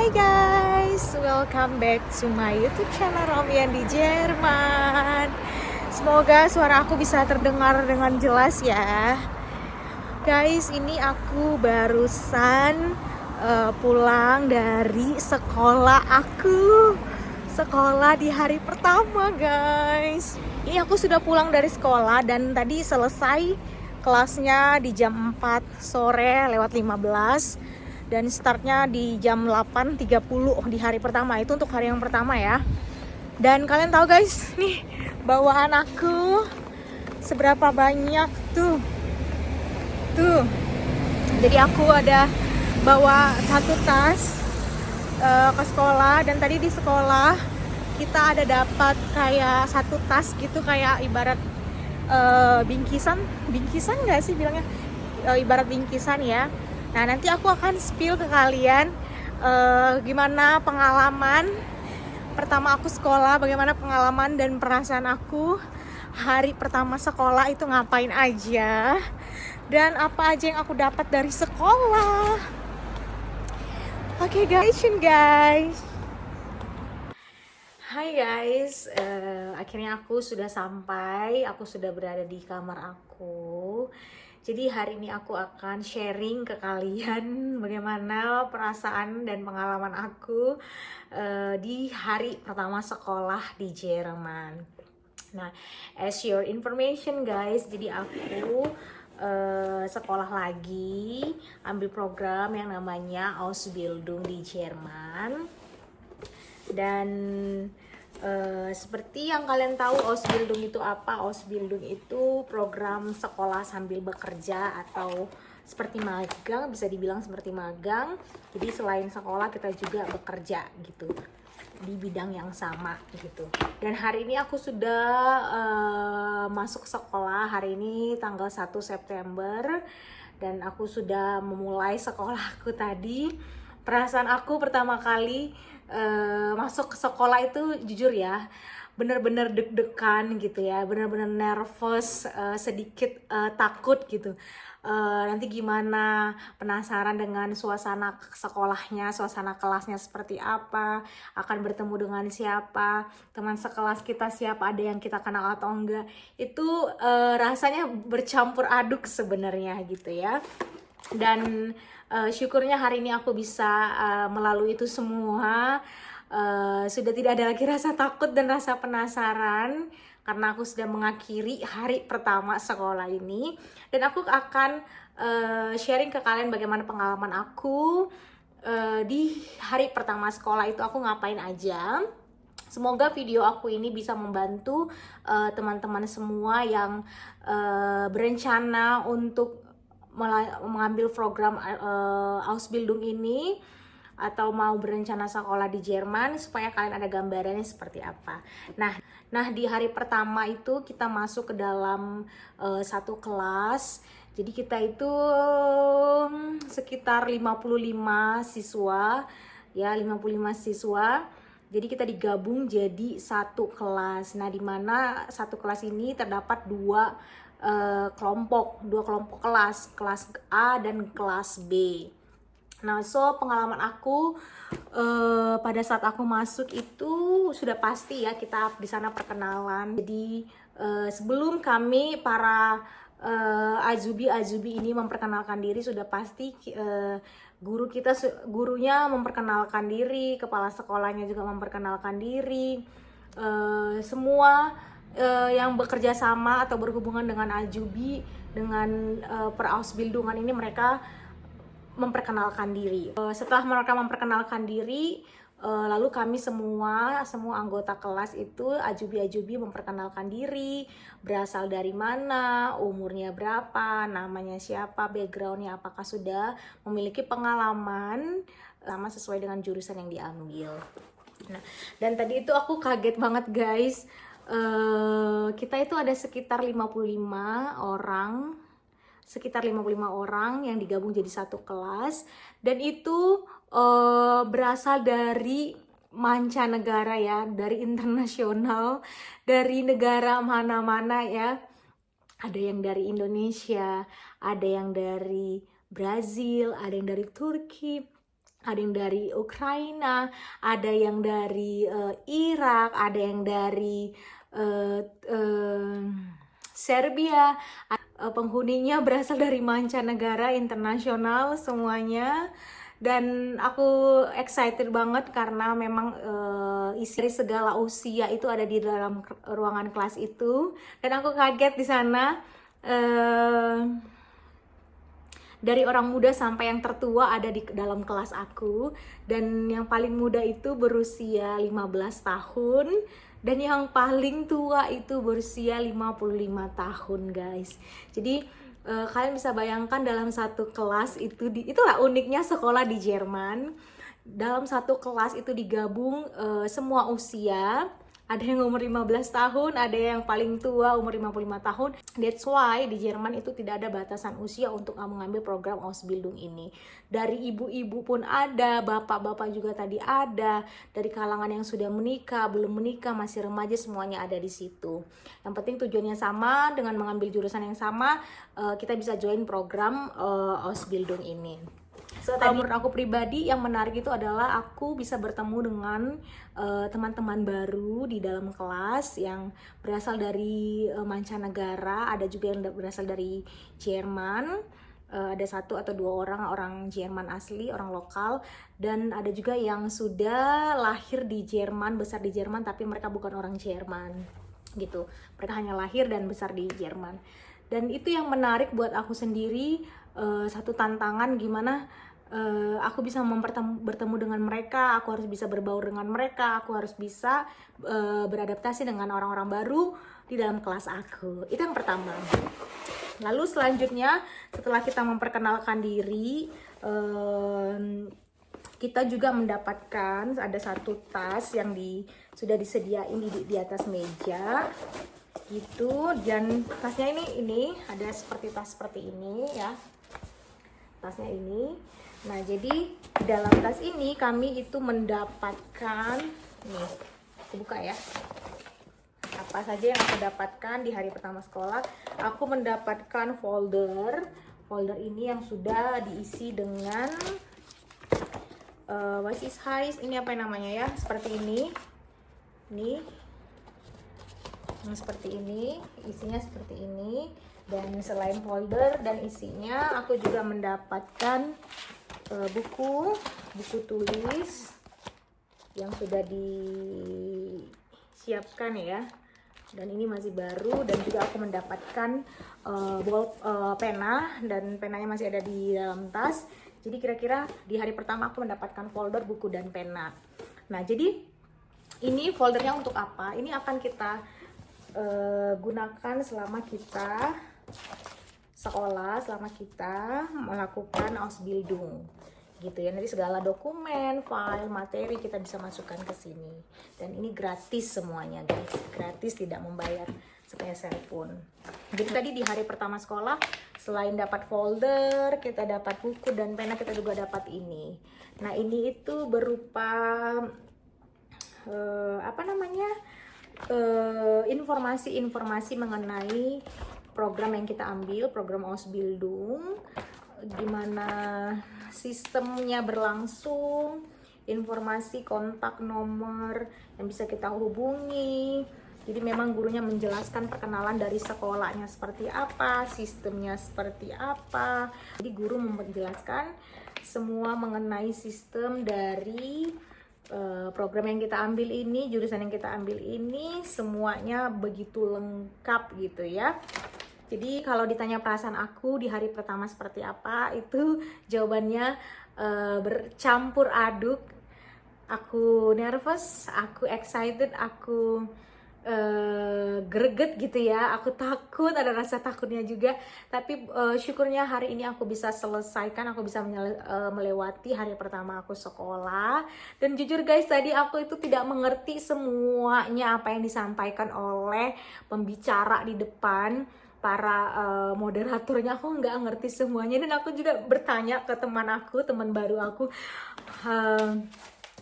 Hai guys, welcome back to my YouTube channel Romian di Jerman. Semoga suara aku bisa terdengar dengan jelas ya. Guys, ini aku barusan pulang dari sekolah aku. Sekolah di hari pertama guys. Ini aku sudah pulang dari sekolah dan tadi selesai kelasnya di jam 4 sore lewat 15. Dan startnya di jam 8.30 di hari pertama. Itu untuk hari yang pertama ya. Dan kalian tahu guys, nih bawaan aku seberapa banyak tuh. Jadi aku ada bawa satu tas ke sekolah. Dan tadi di sekolah kita ada dapat kayak satu tas gitu, kayak ibarat bingkisan nggak sih bilangnya, ibarat bingkisan ya. Nah, nanti aku akan spill ke kalian gimana pengalaman pertama aku sekolah, bagaimana pengalaman dan perasaan aku hari pertama sekolah itu ngapain aja, dan apa aja yang aku dapat dari sekolah. Oke guys. Hai guys, akhirnya aku sudah sampai, aku sudah berada di kamar aku. Jadi hari ini aku akan sharing ke kalian bagaimana perasaan dan pengalaman aku di hari pertama sekolah di Jerman. Nah, as your information guys, jadi aku sekolah lagi, ambil program yang namanya Ausbildung di Jerman. Dan seperti yang kalian tahu, Ausbildung itu apa? Ausbildung itu program sekolah sambil bekerja atau seperti magang, bisa dibilang seperti magang. Jadi selain sekolah kita juga bekerja gitu di bidang yang sama gitu. Dan hari ini aku sudah masuk sekolah, hari ini tanggal 1 September dan aku sudah memulai sekolahku tadi. Perasaan aku pertama kali masuk ke sekolah itu jujur ya, bener-bener deg-degan gitu ya, bener-bener nervous, sedikit takut gitu. Nanti gimana, penasaran dengan suasana sekolahnya, suasana kelasnya seperti apa, akan bertemu dengan siapa, teman sekelas kita siapa, ada yang kita kenal atau enggak. Itu rasanya bercampur aduk sebenarnya gitu ya. Dan syukurnya hari ini aku bisa melalui itu semua. Sudah tidak ada lagi rasa takut dan rasa penasaran karena aku sudah mengakhiri hari pertama sekolah ini. Dan aku akan sharing ke kalian bagaimana pengalaman aku di hari pertama sekolah itu aku ngapain aja. Semoga video aku ini bisa membantu teman-teman semua yang berencana untuk mengambil program Ausbildung ini atau mau berencana sekolah di Jerman, supaya kalian ada gambarannya seperti apa. Nah di hari pertama itu kita masuk ke dalam satu kelas. Jadi kita itu sekitar 55 siswa ya, 55 siswa. Jadi kita digabung jadi satu kelas. Nah, di mana satu kelas ini terdapat dua kelompok kelas A dan kelas B. Nah, so pengalaman aku pada saat aku masuk itu sudah pasti ya, kita di sana perkenalan. Jadi sebelum kami para azubi ini memperkenalkan diri, sudah pasti gurunya memperkenalkan diri, kepala sekolahnya juga memperkenalkan diri, semua yang bekerja sama atau berhubungan dengan azubi, dengan perausbildungan ini, mereka memperkenalkan diri. Setelah mereka memperkenalkan diri, lalu kami semua anggota kelas itu ajubi memperkenalkan diri, berasal dari mana, umurnya berapa, namanya siapa, backgroundnya apakah sudah memiliki pengalaman sama sesuai dengan jurusan yang diambil. Nah, dan tadi itu aku kaget banget guys. Kita itu ada sekitar 55 orang yang digabung jadi satu kelas, dan itu berasal dari mancanegara ya, dari internasional, dari negara mana-mana ya. Ada yang dari Indonesia, ada yang dari Brazil, ada yang dari Turki, ada yang dari Ukraina, ada yang dari Irak, ada yang dari eh, eh, Serbia. Penghuninya berasal dari mancanegara, internasional semuanya. Dan aku excited banget karena memang isi dari segala usia itu ada di dalam ruangan kelas itu. Dan aku kaget di sana. Dari orang muda sampai yang tertua ada di dalam kelas aku, dan yang paling muda itu berusia 15 tahun dan yang paling tua itu berusia 55 tahun, guys. Jadi kalian bisa bayangkan dalam satu kelas itu itulah uniknya sekolah di Jerman. Dalam satu kelas itu digabung semua usia. Ada yang umur 15 tahun, ada yang paling tua umur 55 tahun. That's why di Jerman itu tidak ada batasan usia untuk mengambil program Ausbildung ini. Dari ibu-ibu pun ada, bapak-bapak juga tadi ada, dari kalangan yang sudah menikah, belum menikah, masih remaja, semuanya ada di situ. Yang penting tujuannya sama, dengan mengambil jurusan yang sama, kita bisa join program Ausbildung ini. So, menurut aku pribadi yang menarik itu adalah aku bisa bertemu dengan teman-teman baru di dalam kelas yang berasal dari mancanegara, ada juga yang berasal dari Jerman, ada 1 atau 2 orang Jerman asli, orang lokal, dan ada juga yang sudah lahir di Jerman, besar di Jerman, tapi mereka bukan orang Jerman gitu. Mereka hanya lahir dan besar di Jerman. Dan itu yang menarik buat aku sendiri, satu tantangan gimana aku bisa bertemu dengan mereka, aku harus bisa berbaur dengan mereka, aku harus bisa beradaptasi dengan orang-orang baru di dalam kelas aku. Itu yang pertama. Lalu selanjutnya setelah kita memperkenalkan diri, kita juga mendapatkan ada satu tas yang sudah disediain di atas meja gitu, dan tasnya ini ada tas seperti ini ya, tasnya ini. Nah, jadi di dalam tas ini kami itu mendapatkan, nih aku buka ya, apa saja yang aku dapatkan di hari pertama sekolah. Aku mendapatkan folder ini yang sudah diisi dengan was is heiß, ini apa namanya ya, seperti ini, seperti ini, isinya seperti ini. Dan selain folder dan isinya, aku juga mendapatkan buku tulis yang sudah disiapkan ya, dan ini masih baru. Dan juga aku mendapatkan pena, dan penanya masih ada di dalam tas. Jadi kira-kira di hari pertama aku mendapatkan folder, buku, dan pena. Nah, jadi ini foldernya untuk apa? Ini akan kita gunakan selama kita sekolah, selama kita melakukan Ausbildung gitu ya. Nanti segala dokumen, file, materi kita bisa masukkan ke sini. Dan ini gratis semuanya, guys. Gratis, tidak membayar sepeser pun. Jadi tadi di hari pertama sekolah, selain dapat folder, kita dapat buku dan pena, kita juga dapat ini. Nah, ini itu berupa informasi mengenai program yang kita ambil, program Ausbildung, gimana sistemnya berlangsung, informasi kontak nomor yang bisa kita hubungi. Jadi memang gurunya menjelaskan perkenalan dari sekolahnya seperti apa, sistemnya seperti apa. Jadi guru menjelaskan semua mengenai sistem dari program yang kita ambil ini, jurusan yang kita ambil ini, semuanya begitu lengkap gitu ya. Jadi kalau ditanya perasaan aku di hari pertama seperti apa, itu jawabannya bercampur aduk. Aku nervous, aku excited, aku greget gitu ya, aku takut, ada rasa takutnya juga. Tapi syukurnya hari ini aku bisa selesaikan, aku bisa melewati hari pertama aku sekolah. Dan jujur guys, tadi aku itu tidak mengerti semuanya apa yang disampaikan oleh pembicara di depan, para moderatornya. Aku nggak ngerti semuanya, dan aku juga bertanya ke teman baru aku,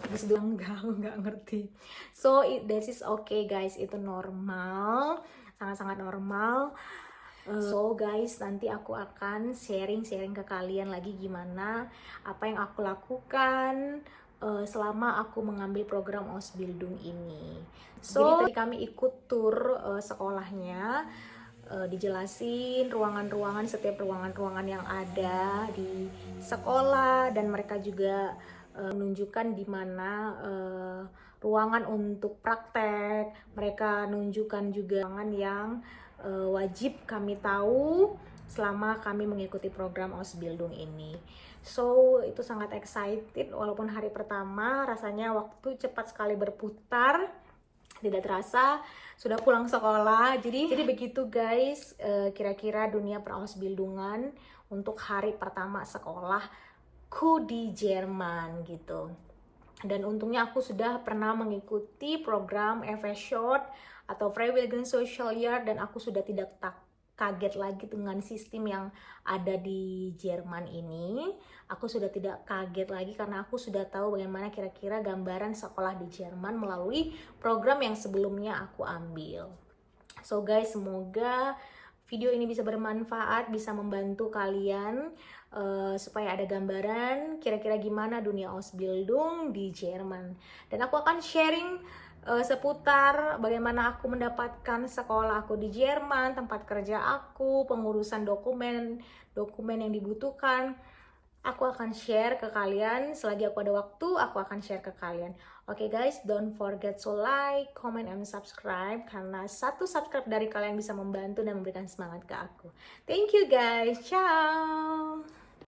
terus bilang nggak ngerti. So this is okay guys, itu normal, sangat-sangat normal. So guys, nanti aku akan sharing-sharing ke kalian lagi gimana apa yang aku lakukan selama aku mengambil program Ausbildung ini. So, jadi tadi kami ikut tur sekolahnya, dijelasin ruangan-ruangan, setiap ruangan-ruangan yang ada di sekolah, dan mereka juga menunjukkan di mana ruangan untuk praktek. Mereka nunjukkan juga ruangan yang wajib kami tahu selama kami mengikuti program Ausbildung ini. So, itu sangat excited walaupun hari pertama rasanya waktu cepat sekali berputar. Tidak terasa sudah pulang sekolah. Jadi begitu guys, kira-kira dunia per-Ausbildungan untuk hari pertama sekolahku di Jerman gitu. Dan untungnya aku sudah pernah mengikuti program FS Short atau Freiwilligen Social Year, dan aku sudah tidak kaget lagi dengan sistem yang ada di Jerman ini. Aku sudah tidak kaget lagi karena aku sudah tahu bagaimana kira-kira gambaran sekolah di Jerman melalui program yang sebelumnya aku ambil. So guys, semoga video ini bisa bermanfaat, bisa membantu kalian supaya ada gambaran kira-kira gimana dunia Ausbildung di Jerman. Dan aku akan sharing seputar bagaimana aku mendapatkan sekolah aku di Jerman, tempat kerja aku, pengurusan dokumen yang dibutuhkan. Aku akan share ke kalian selagi aku ada waktu. Aku akan share ke kalian. Oke guys, don't forget to like, comment, and subscribe, karena satu subscribe dari kalian bisa membantu dan memberikan semangat ke aku. Thank you guys, ciao.